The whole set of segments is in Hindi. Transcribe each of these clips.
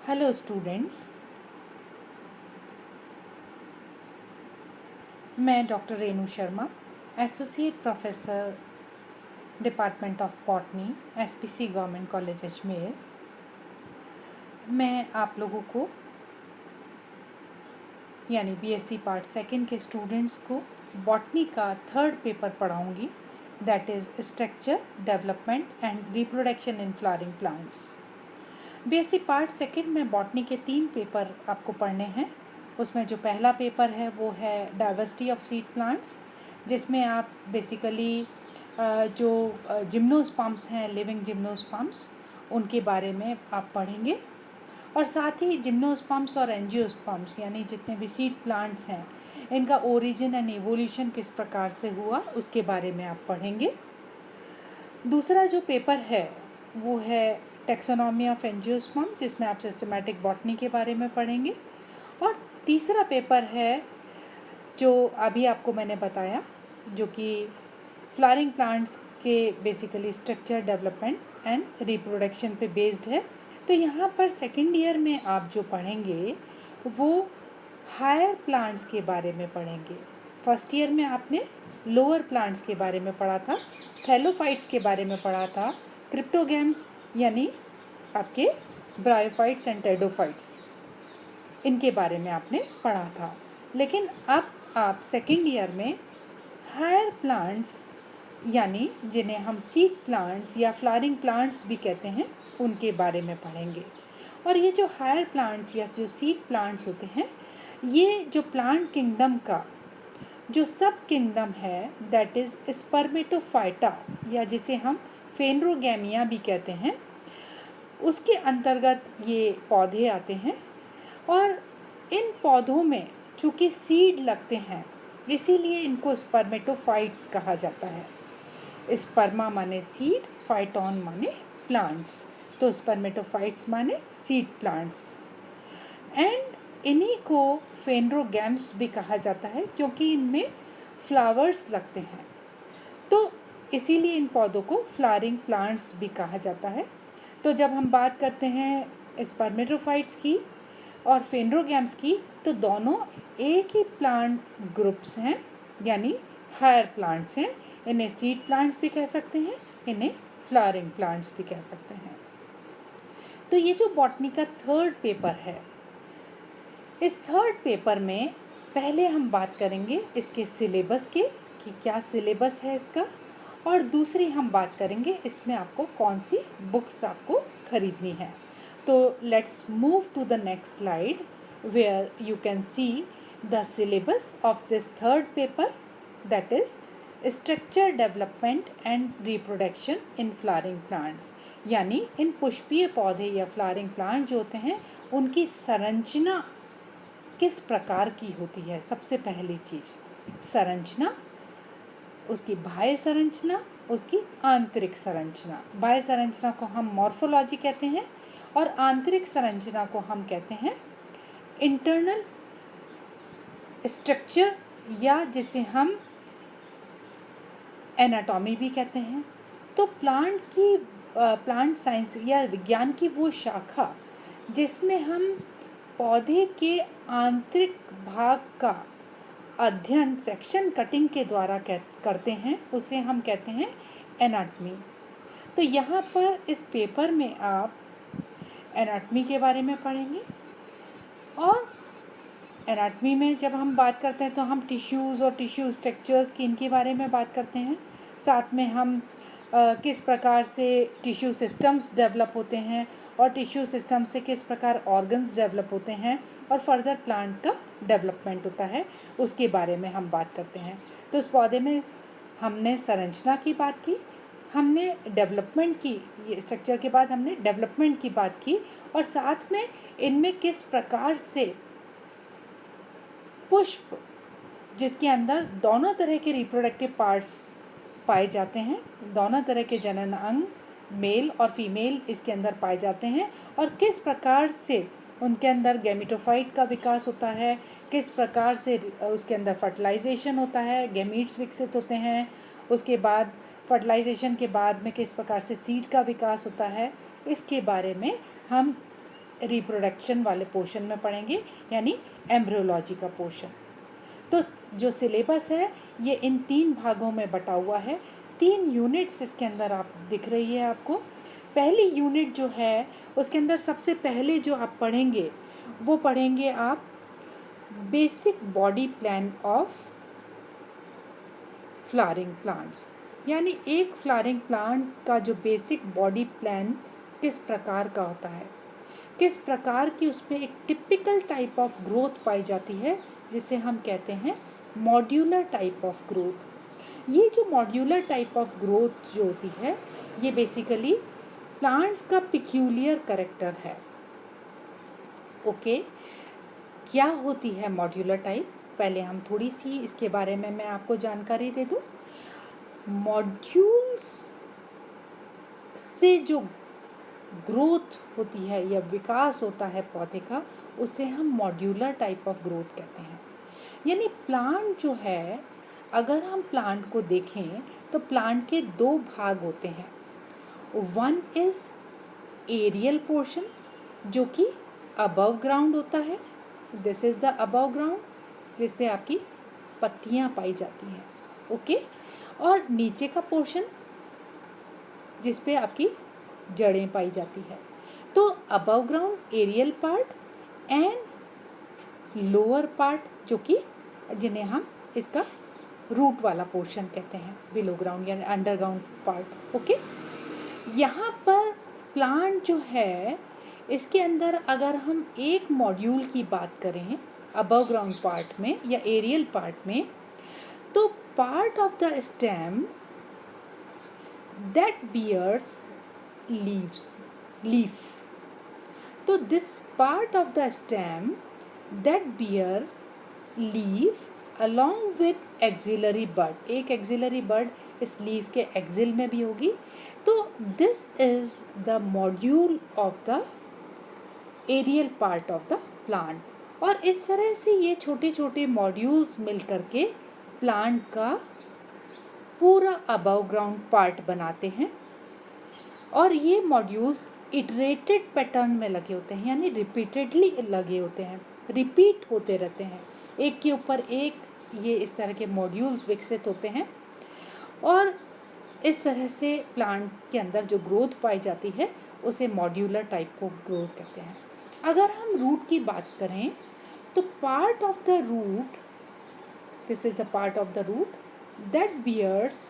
हेलो स्टूडेंट्स, मैं doctor Renu Sharma, associate professor department of botany, SPC government college Ajmer. मैं आप लोगों को यानी बीएससी पार्ट सेकंड के स्टूडेंट्स को बॉटनी का थर्ड पेपर पढ़ाऊंगी, that is structure, development and reproduction in flowering plants. BSc part second में बॉटनी के 3 पेपर आपको पढ़ने हैं। उसमें जो पहला पेपर है वो है डाइवर्सिटी ऑफ सीड प्लांट्स, जिसमें आप बेसिकली जो जिम्नोस्पर्म्स हैं, लिविंग जिम्नोस्पर्म्स, उनके बारे में आप पढ़ेंगे। और साथ ही जिम्नोस्पर्म्स और एंजियोस्पर्म्स यानी जितने भी सीड प्लांट्स हैं, इनका ओरिजिन एंड इवोल्यूशन किस प्रकार से हुआ उसके बारे में आप पढ़ेंगे। दूसरा जो पेपर है वो है टेक्सोनॉमी ऑफ एंजियोस्पर्म, जिसमें आप सिस्टमैटिक बॉटनी के बारे में पढ़ेंगे। और तीसरा पेपर है जो अभी आपको मैंने बताया, जो कि फ्लावरिंग प्लांट्स के basically structure, development and reproduction पे बेस्ड है। तो यहाँ पर सेकेंड ईयर में आप जो पढ़ेंगे वो हायर प्लांट्स के बारे में पढ़ेंगे। फर्स्ट ईयर में आपने लोअर प्लांट्स के बारे में पढ़ा था, थैलोफाइट्स के बारे में पढ़ा था, क्रिप्टोगैम्स यानी आपके ब्रायोफाइट्स एंड टेडोफाइट्स, इनके बारे में आपने पढ़ा था। लेकिन अब आप सेकेंड ईयर में हायर प्लांट्स यानी जिन्हें हम सीड प्लांट्स या फ्लावरिंग प्लांट्स भी कहते हैं, उनके बारे में पढ़ेंगे। और ये जो हायर प्लांट्स या जो सीड प्लांट्स होते हैं, ये जो प्लांट किंगडम का जो सब किंगडम है, दैट इज़ स्पर्मेटोफाइटा, या जिसे हम फेनरोगैमिया भी कहते हैं, उसके अंतर्गत ये पौधे आते हैं। और इन पौधों में चूँकि सीड लगते हैं, इसीलिए इनको स्पर्मेटोफाइट्स कहा जाता है। स्पर्मा माने सीड, फाइटॉन माने प्लांट्स, तो स्पर्मेटोफाइट्स माने सीड प्लांट्स। एंड इन्हीं को फेनरोगैम्स भी कहा जाता है, क्योंकि इनमें फ्लावर्स लगते हैं, तो इसीलिए इन पौधों को फ्लावरिंग प्लांट्स भी कहा जाता है। तो जब हम बात करते हैं स्पर्मेटोफाइट्स की और फेनरोगैम्स की, तो दोनों एक ही प्लांट ग्रुप्स हैं, यानी हायर प्लांट्स हैं। इन्हें सीड प्लांट्स भी कह सकते हैं, इन्हें फ्लावरिंग प्लांट्स भी कह सकते हैं। तो ये जो बॉटनी का थर्ड पेपर है, इस थर्ड पेपर में पहले हम बात करेंगे इसके सिलेबस के, कि क्या सिलेबस है इसका, और दूसरी हम बात करेंगे इसमें आपको कौन सी बुक्स आपको खरीदनी है। तो let's move to the next slide where you can see the syllabus of this third paper, that is structure, development and reproduction in flowering plants. यानी इन पुष्पीय पौधे या फ्लावरिंग प्लांट जो होते हैं, उनकी संरचना किस प्रकार की होती है। सबसे पहली चीज़ संरचना, उसकी बाह्य संरचना, उसकी आंतरिक संरचना। बाह्य संरचना को हम मॉर्फोलॉजी कहते हैं और आंतरिक संरचना को हम कहते हैं इंटरनल स्ट्रक्चर, या जिसे हम एनाटॉमी भी कहते हैं। तो प्लांट साइंस या विज्ञान की वो शाखा जिसमें हम पौधे के आंतरिक भाग का अध्ययन सेक्शन कटिंग के द्वारा करते हैं, उसे हम कहते हैं एनाटॉमी। तो यहाँ पर इस पेपर में आप एनाटॉमी के बारे में पढ़ेंगे। और एनाटॉमी में जब हम बात करते हैं तो हम टिश्यूज़ और टिश्यू स्ट्रक्चर्स की, इनके बारे में बात करते हैं। साथ में हम किस प्रकार से टिश्यू सिस्टम्स डेवलप होते हैं और टिश्यू सिस्टम से किस प्रकार ऑर्गन्स डेवलप होते हैं और फर्दर प्लांट का डेवलपमेंट होता है, उसके बारे में हम बात करते हैं। तो उस पौधे में हमने संरचना की बात की, हमने डेवलपमेंट की, ये स्ट्रक्चर के बाद हमने डेवलपमेंट की बात की, और साथ में इनमें किस प्रकार से पुष्प, जिसके अंदर दोनों तरह के रिप्रोडक्टिव पार्ट्स पाए जाते हैं, दोनों तरह के जनन अंग मेल और फीमेल इसके अंदर पाए जाते हैं, और किस प्रकार से उनके अंदर गैमेटोफाइट का विकास होता है, किस प्रकार से उसके अंदर फर्टिलाइजेशन होता है, गैमीट्स विकसित होते हैं, उसके बाद फर्टिलाइजेशन के बाद में किस प्रकार से सीड का विकास होता है, इसके बारे में हम रिप्रोडक्शन वाले पोर्शन में पढ़ेंगे, यानी एम्ब्रियोलॉजी का पोर्शन। तो जो सिलेबस है ये इन 3 भागों में बटा हुआ है। 3 यूनिट्स इसके अंदर आप दिख रही है आपको। पहली यूनिट जो है उसके अंदर सबसे पहले जो आप पढ़ेंगे वो पढ़ेंगे आप basic body plan of flowering plants, यानी एक फ्लावरिंग प्लांट का जो बेसिक बॉडी प्लान किस प्रकार का होता है, किस प्रकार की उसमें एक टिपिकल टाइप ऑफ ग्रोथ पाई जाती है, जिसे हम कहते हैं मॉड्यूलर टाइप ऑफ ग्रोथ। ये जो मॉड्यूलर टाइप ऑफ ग्रोथ जो होती है ये बेसिकली प्लांट्स का पिक्यूलियर कैरेक्टर है। ओके, क्या होती है मॉड्यूलर टाइप? पहले हम थोड़ी सी इसके बारे में मैं आपको जानकारी दे दूं। मॉड्यूल्स से जो ग्रोथ होती है या विकास होता है पौधे का, उसे हम मॉड्यूलर टाइप ऑफ ग्रोथ कहते हैं। यानी प्लांट जो है, अगर हम प्लांट को देखें तो प्लांट के 2 भाग होते हैं। वन इज एरियल पोर्शन जो कि अबव ग्राउंड होता है, this is the above ground, जिस पे आपकी पत्तियां पाई जाती हैं। ओके, और नीचे का पोर्शन जिस पे आपकी जड़ें पाई जाती है। तो above ground aerial part and lower part जो कि जिन्हें हम इसका रूट वाला पोर्शन कहते हैं, बिलो ग्राउंड यानी अंडरग्राउंड पार्ट। ओके, यहाँ पर प्लांट जो है इसके अंदर अगर हम एक मॉड्यूल की बात करें अबव ग्राउंड पार्ट में या एरियल पार्ट में, तो part of the stem that bears leaf. So this part of the stem that bear leaf along with axillary bud, एक axillary bud इस leaf के axil में भी होगी। तो this is the module of the aerial part of the plant। और इस तरह से ये छोटे छोटे मॉड्यूल्स मिल करके प्लांट का पूरा अबव ग्राउंड पार्ट बनाते हैं। और ये मॉड्यूल्स इटरेटेड पैटर्न में लगे होते हैं, यानी रिपीटेडली लगे होते हैं, रिपीट होते रहते हैं, एक के ऊपर एक ये इस तरह के मॉड्यूल्स विकसित होते हैं। और इस तरह से प्लांट के अंदर जो ग्रोथ पाई जाती है उसे मॉड्यूलर टाइप को ग्रोथ कहते हैं। अगर हम रूट की बात करें तो part of the root, this is the part of the root that bears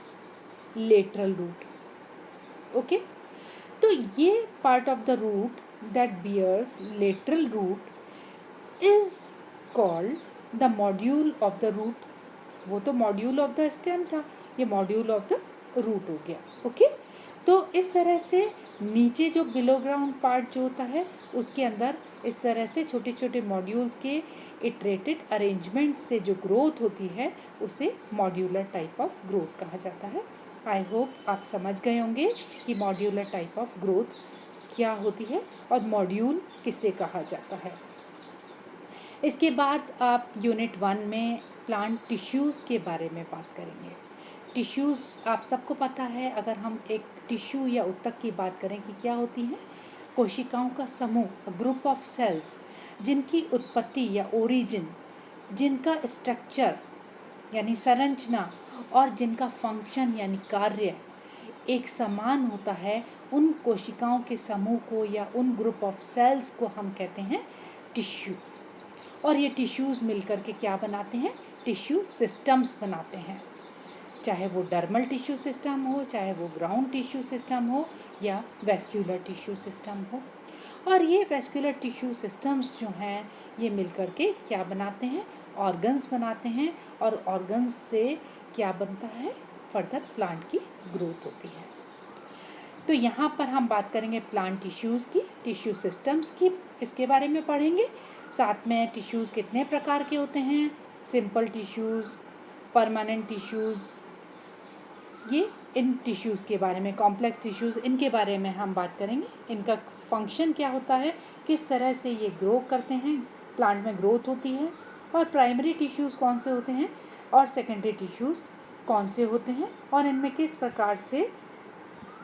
lateral root। okay, तो ये part of the root that bears lateral root is called the module of the root। वो तो module of the stem था, ये module of the root हो गया। okay, तो इस तरह से नीचे जो बिलो ग्राउंड पार्ट जो होता है उसके अंदर इस तरह से छोटे छोटे मॉड्यूल्स के इटरेटेड अरेंजमेंट से जो ग्रोथ होती है उसे मॉड्यूलर टाइप ऑफ ग्रोथ कहा जाता है। आई होप आप समझ गए होंगे कि मॉड्यूलर टाइप ऑफ ग्रोथ क्या होती है और मॉड्यूल किसे कहा जाता है। इसके बाद आप यूनिट 1 में प्लांट टिश्यूज़ के बारे में बात करेंगे। टिश्यूज़ आप सबको पता है, अगर हम एक टिश्यू या उत्तक की बात करें कि क्या होती हैं, कोशिकाओं का समूह, ग्रुप ऑफ सेल्स जिनकी उत्पत्ति या ओरिजिन, जिनका स्ट्रक्चर यानी संरचना और जिनका फंक्शन यानी कार्य एक समान होता है, उन कोशिकाओं के समूह को या उन ग्रुप ऑफ सेल्स को हम कहते हैं टिश्यू। और ये टिश्यूज़ मिलकर के क्या बनाते हैं, टिश्यू सिस्टम्स बनाते हैं, चाहे वो डर्मल टिश्यू सिस्टम हो, चाहे वो ग्राउंड टिश्यू सिस्टम हो या वेस्क्यूलर टिश्यू सिस्टम हो। और ये वेस्क्यूलर टिश्यू सिस्टम्स जो हैं ये मिलकर के क्या बनाते हैं, ऑर्गन्स बनाते हैं। और ऑर्गन्स से क्या बनता है, फर्दर प्लांट की ग्रोथ होती है। तो यहाँ पर हम बात करेंगे प्लांट टिश्यूज़ की, टिश्यू सिस्टम्स की, इसके बारे में पढ़ेंगे। साथ में टिश्यूज़ कितने प्रकार के होते हैं, सिंपल टिश्यूज़, परमानेंट टिश्यूज़, ये इन टिश्यूज़ के बारे में, कॉम्प्लेक्स टिश्यूज़, इनके बारे में हम बात करेंगे। इनका फंक्शन क्या होता है, किस तरह से ये ग्रो करते हैं, प्लांट में ग्रोथ होती है, और प्राइमरी टिश्यूज़ कौन से होते हैं और सेकेंडरी टिश्यूज़ कौन से होते हैं, और इनमें किस प्रकार से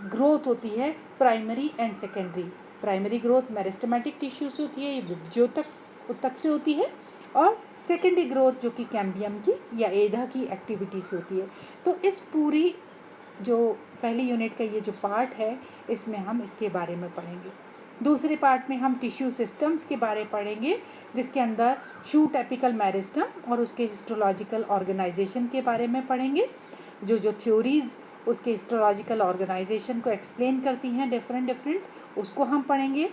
ग्रोथ होती है primary and secondary primary growth meristematic tissue से होती है, ये विभज्योतक उत्तक से होती है, और सेकेंडरी ग्रोथ जो कि कैम्बियम की या एधा की एक्टिविटी से होती है। तो इस पूरी जो पहली यूनिट का ये जो पार्ट है, इसमें हम इसके बारे में पढ़ेंगे। दूसरे पार्ट में हम टिश्यू सिस्टम्स के बारे में पढ़ेंगे, जिसके अंदर शूट एपिकल मेरिस्टम और उसके हिस्टोलॉजिकल ऑर्गेनाइजेशन के बारे में पढ़ेंगे। जो थ्योरीज़ उसके हिस्टोलॉजिकल ऑर्गेनाइजेशन को एक्सप्लेन करती हैं डिफरेंट, उसको हम पढ़ेंगे।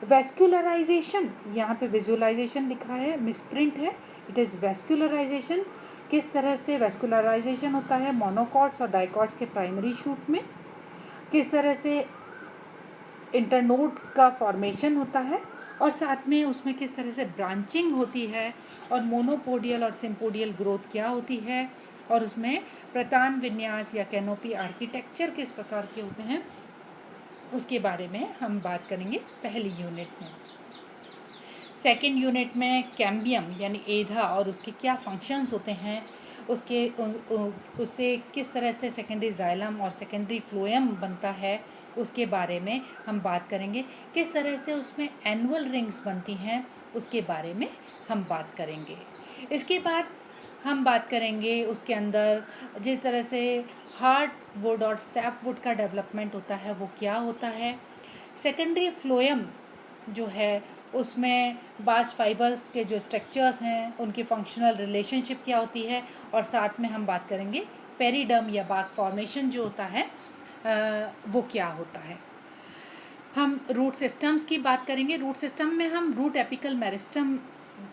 वेस्कुलराइजेशन, यहाँ पे विजुअलाइजेशन लिखा है, मिसप्रिंट है, इट इज़ वेस्कुलराइजेशन। किस तरह से वेस्कुलराइजेशन होता है मोनोकॉट्स और डाइकॉट्स के प्राइमरी शूट में, किस तरह से इंटरनोड का फॉर्मेशन होता है, और साथ में उसमें किस तरह से ब्रांचिंग होती है, और मोनोपोडियल और सिम्पोडियल ग्रोथ क्या होती है, और उसमें प्रतान विन्यास या कैनोपी आर्किटेक्चर किस प्रकार के होते हैं, उसके बारे में हम बात करेंगे पहली यूनिट में। सेकेंड यूनिट में कैम्बियम यानी एधा और उसके क्या फंक्शंस होते हैं, उससे किस तरह से सेकेंडरी जाइलम और सेकेंडरी फ्लोएम बनता है, उसके बारे में हम बात करेंगे। किस तरह से उसमें एनुअल रिंग्स बनती हैं, उसके बारे में हम बात करेंगे। इसके बाद हम बात करेंगे उसके अंदर जिस तरह से हार्ड वुड और सैप वुड का डेवलपमेंट होता है वो क्या होता है। सेकेंडरी फ्लोएम जो है उसमें बास्ट फाइबर्स के जो स्ट्रक्चर्स हैं उनकी फंक्शनल रिलेशनशिप क्या होती है, और साथ में हम बात करेंगे पेरिडर्म या बार्क फॉर्मेशन जो होता है वो क्या होता है। हम रूट सिस्टम्स की बात करेंगे। रूट सिस्टम में हम रूट एपिकल मेरिस्टम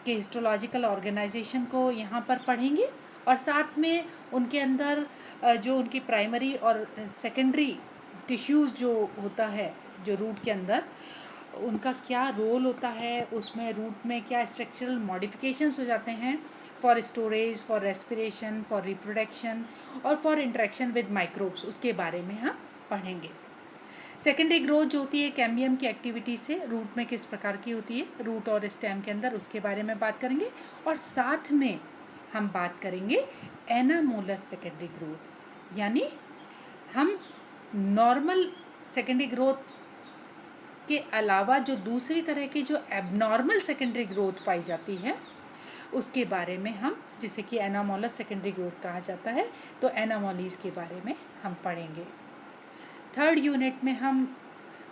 के हिस्टोलॉजिकल ऑर्गेनाइजेशन को यहाँ पर पढ़ेंगे, और साथ में उनके अंदर जो उनकी प्राइमरी और सेकेंडरी टिश्यूज़ जो होता है जो रूट के अंदर उनका क्या रोल होता है, उसमें रूट में क्या स्ट्रक्चरल मॉडिफिकेशंस हो जाते हैं for storage, for respiration, for reproduction और फॉर इंटरेक्शन विद माइक्रोब्स, उसके बारे में हम पढ़ेंगे। सेकेंडरी ग्रोथ जो होती है कैम्बियम की एक्टिविटी से रूट में किस प्रकार की होती है, रूट और स्टेम के अंदर, उसके बारे में बात करेंगे। और साथ में हम बात करेंगे एनामोलस सेकेंडरी ग्रोथ, यानी हम नॉर्मल सेकेंडरी ग्रोथ के अलावा जो दूसरी तरह की जो एबनॉर्मल सेकेंडरी ग्रोथ पाई जाती है उसके बारे में हम, जिसे कि एनामोलस सेकेंडरी ग्रोथ कहा जाता है, तो एनामोलीज के बारे में हम पढ़ेंगे। थर्ड यूनिट में हम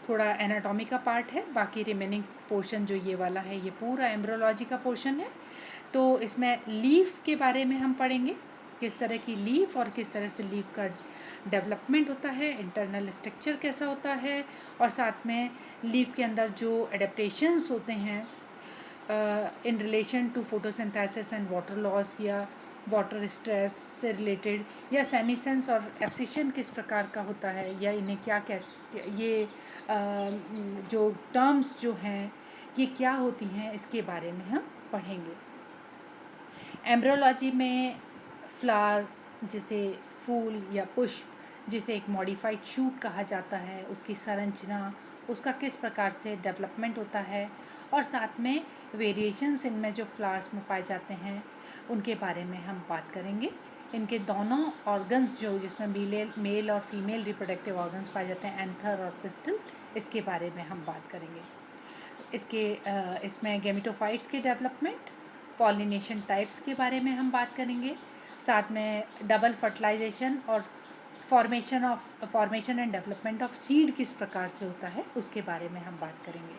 थोड़ा एनाटॉमी का पार्ट है, बाकी रिमेनिंग पोर्शन जो ये वाला है ये पूरा एम्ब्रियोलॉजी का पोर्शन है। तो इसमें लीफ के बारे में हम पढ़ेंगे, किस तरह की लीफ और किस तरह से लीफ का डेवलपमेंट होता है, इंटरनल स्ट्रक्चर कैसा होता है, और साथ में लीफ के अंदर जो एडेप्टेशंस होते हैं in relation to photosynthesis and water loss या वाटर स्ट्रेस से रिलेटेड, या सेनिसेंस और एब्सिशन किस प्रकार का होता है, या इन्हें क्या कहते, ये जो टर्म्स जो हैं ये क्या होती हैं, इसके बारे में हम पढ़ेंगे। एम्ब्रियोलॉजी में फ्लावर, जिसे फूल या पुष्प, जिसे एक मॉडिफाइड शूट कहा जाता है, उसकी संरचना, उसका किस प्रकार से डेवलपमेंट होता है, और साथ में वेरिएशंस इनमें जो फ्लावर्स में पाए जाते हैं उनके बारे में हम बात करेंगे। इनके दोनों ऑर्गन्स जो जिसमें मेल और फीमेल रिप्रोडक्टिव ऑर्गन्स पाए जाते हैं, एंथर और पिस्टल, इसके बारे में हम बात करेंगे। इसमें गेमिटोफाइट्स के डेवलपमेंट, पॉलिनेशन टाइप्स के बारे में हम बात करेंगे, साथ में डबल फर्टिलाइजेशन और formation and development of seed किस प्रकार से होता है उसके बारे में हम बात करेंगे।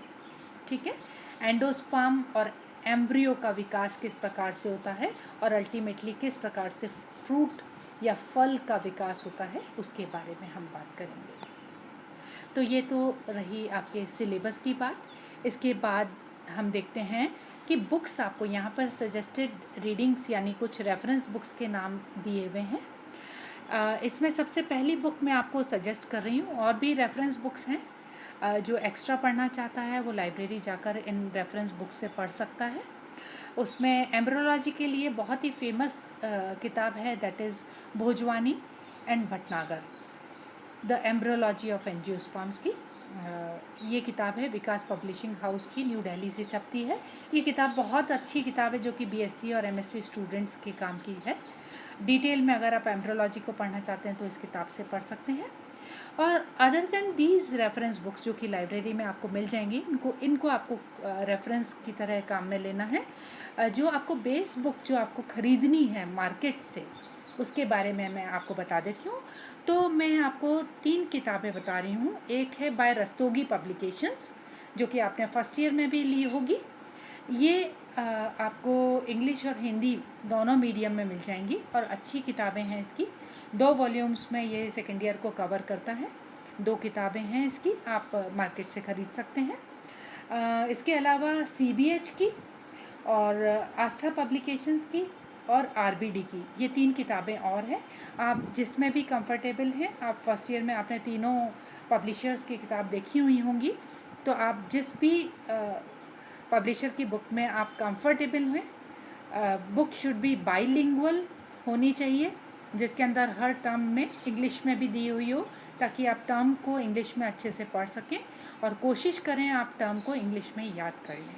ठीक है, एंडोस्पर्म और एम्ब्रियो का विकास किस प्रकार से होता है, और अल्टीमेटली किस प्रकार से फ्रूट या फल का विकास होता है उसके बारे में हम बात करेंगे। तो ये तो रही आपके सिलेबस की बात। इसके बाद हम देखते हैं कि बुक्स आपको यहाँ पर सजेस्टेड रीडिंग्स यानी कुछ रेफरेंस बुक्स के नाम दिए हुए हैं। इसमें सबसे पहली बुक मैं आपको सजेस्ट कर रही हूँ, और भी रेफरेंस बुक्स हैं, जो एक्स्ट्रा पढ़ना चाहता है वो लाइब्रेरी जाकर इन रेफरेंस बुक्स से पढ़ सकता है। उसमें एम्ब्रियोलॉजी के लिए बहुत ही फेमस किताब है, that is Bhojwani and Bhatnagar, the embryology of angiosperms की ये किताब है, विकास पब्लिशिंग हाउस की, न्यू दिल्ली से छपती है। ये किताब बहुत अच्छी किताब है जो कि बीएससी और एमएससी स्टूडेंट्स के काम की है। डिटेल में अगर आप एम्ब्रियोलॉजी को पढ़ना चाहते हैं तो इस किताब से पढ़ सकते हैं। और other than these reference books जो कि लाइब्रेरी में आपको मिल जाएंगी, इनको आपको रेफरेंस की तरह काम में लेना है। जो आपको बेस बुक जो आपको ख़रीदनी है मार्केट से, उसके बारे में मैं आपको बता देती हूँ। तो मैं आपको 3 किताबें बता रही हूँ। एक है बाय रस्तोगी पब्लिकेशंस, जो कि आपने फर्स्ट ईयर में भी ली होगी। ये आपको इंग्लिश और हिंदी दोनों मीडियम में मिल जाएंगी और अच्छी किताबें हैं इसकी। 2 वॉल्यूम्स में ये सेकेंड ईयर को कवर करता है। 2 किताबें हैं इसकी, आप मार्केट से ख़रीद सकते हैं। इसके अलावा CBH की और आस्था पब्लिकेशंस की और RBD की, ये 3 किताबें और हैं। आप जिसमें भी कंफर्टेबल हैं, आप फर्स्ट ईयर में आपने तीनों पब्लिशर्स की किताब देखी हुई होंगी, तो आप जिस भी पब्लिशर की बुक में आप कंफर्टेबल हैं। बुक शुड बी बाईलिंगुअल होनी चाहिए, जिसके अंदर हर टर्म में इंग्लिश में भी दी हुई हो, ताकि आप टर्म को इंग्लिश में अच्छे से पढ़ सकें और कोशिश करें आप टर्म को इंग्लिश में याद कर लें।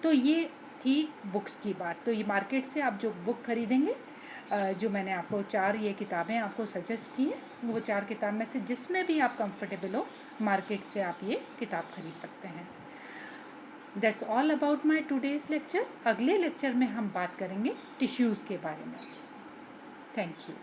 तो ये थी बुक्स की बात। तो ये मार्केट से आप जो बुक खरीदेंगे, जो मैंने आपको 4 ये किताबें आपको सजेस्ट की हैं, वो 4 किताब में से जिसमें भी आप कंफर्टेबल हो, मार्केट से आप ये किताब खरीद सकते हैं। That's all about my today's lecture. अगले लेक्चर में हम बात करेंगे टिश्यूज़ के बारे में। Thank you.